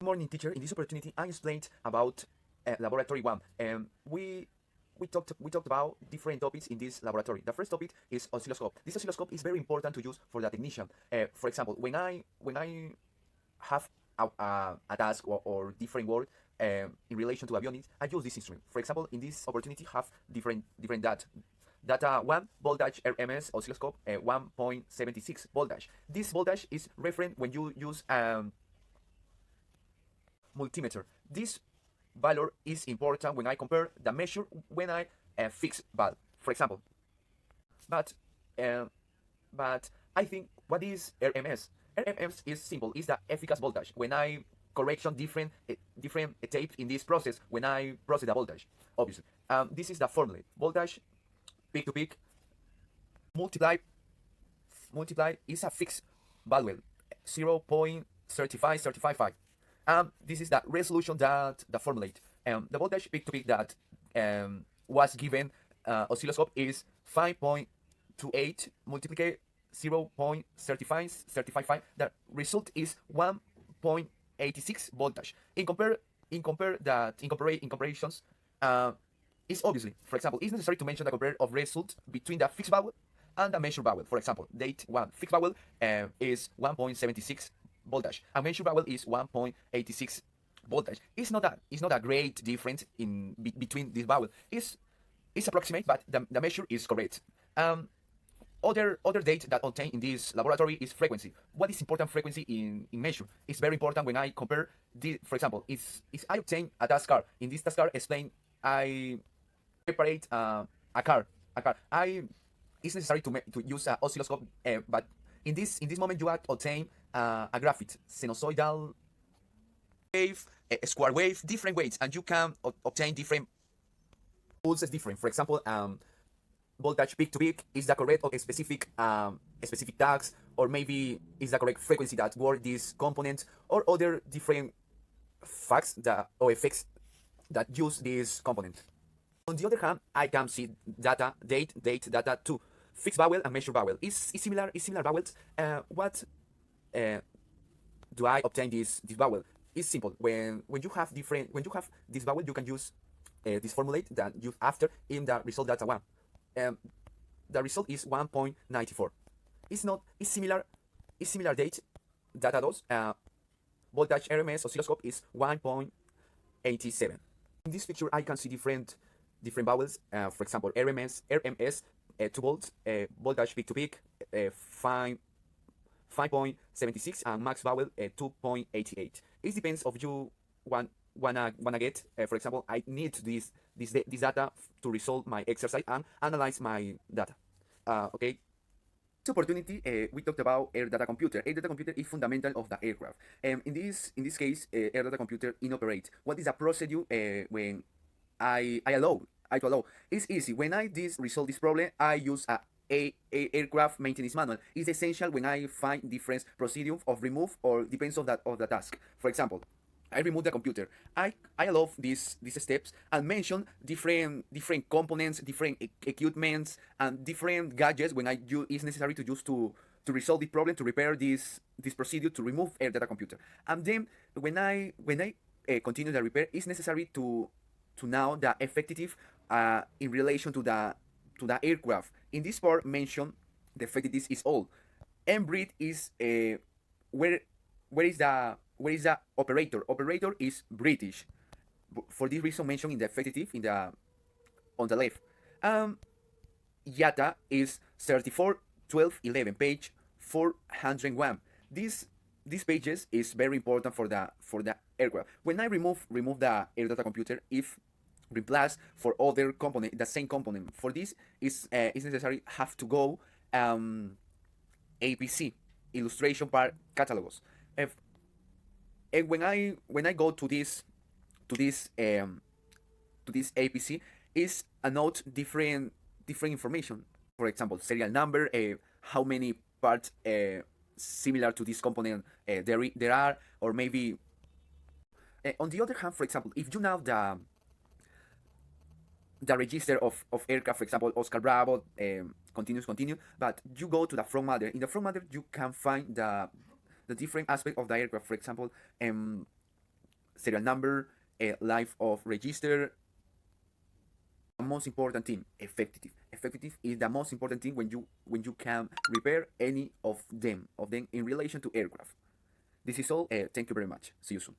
Good morning, teacher. In this opportunity, I explained about laboratory one. We talked about different topics in this laboratory. The first topic is oscilloscope. This oscilloscope is very important to use for the technician. For example, when I have a task or different work in relation to avionics, I use this instrument. For example, in this opportunity, have different data. Data 1 voltage RMS oscilloscope 1.76 voltage. This voltage is referent when you use multimeter. This value is important when I compare the measure when I fix valve, for example. But uh, but I think what is RMS? RMS is simple. It's the efficacious voltage. When I correction different tapes in this process, when I process the voltage, obviously. This is the formula. Voltage peak to peak multiply is a fixed value 0.35355. This is the resolution that the formulate. The voltage peak to peak that was given oscilloscope is 5.28 multiplied 0.35355. The result is 1.86 voltage. In comparations, is obviously, for example, it's necessary to mention the compare of result between the fixed value and the measured value. For example, date 1 fixed value is 1.76 voltage, and measured value is 1.86 voltage. It's not a great difference between this value. It's approximate, but the measure is correct. Other data that obtained in this laboratory is frequency. What is important frequency in measure? It's very important when I compare the, for example, is I obtain a task car. In this task car, explain I preparate a car. It's necessary to use an oscilloscope, but in this moment you obtain a graphic, sinusoidal wave, a square wave, different waves, and you can obtain different pulses different. For example, voltage peak to peak is the correct of a specific tags, or maybe is the correct frequency that work this component, or other different facts or effects that use this component. On the other hand, I can see data, date data to fixed vowel and measure vowel. Is similar vowels. What do I obtain this vowel? It's simple. When you have this vowel, you can use this formulate that you after in the result data one. The result is 1.94. It's similar date data those. Voltage RMS oscilloscope is 1.87. In this picture, I can see different vowels. For example, RMS 2 volts, voltage peak to peak 5.76, and max vowel 2.88. It depends of you wanna get. For example, I need this data to resolve my exercise and analyze my data. Okay. This opportunity, we talked about air data computer. Air data computer is fundamental of the aircraft. In this case, air data computer inoperate. What is the procedure when I allow? It's easy. When I resolve this problem, I use a aircraft maintenance manual. It's essential when I find different procedure of remove or depends of the task. For example, I remove the computer. I allow these steps and mention different components, different equipments, and different gadgets when it's necessary to use to resolve the problem, to repair this procedure, to remove air data computer. And then when I continue the repair, it's necessary to know the effective in relation to the aircraft. In this part, mention the effectiveness is all. Embreed is where is the operator? Operator is British. For this reason, mentioned in the effective on the left. IATA is 341211, page 401. These pages is very important for the aircraft. When I remove the air data computer, if replace for other component, the same component. For this is necessary have to go APC, illustration part catalogs. And when I go to this APC, is a note different information. For example, serial number, how many parts similar to this component there are, or maybe. On the other hand, for example, if you know the register of aircraft, for example, Oscar Bravo, continue, but you go to the front matter. In the front matter, you can find the different aspect of the aircraft. For example, serial number, life of register. The most important thing, effective is the most important thing when you can repair any of them in relation to aircraft. This is all. Thank you very much. See you soon.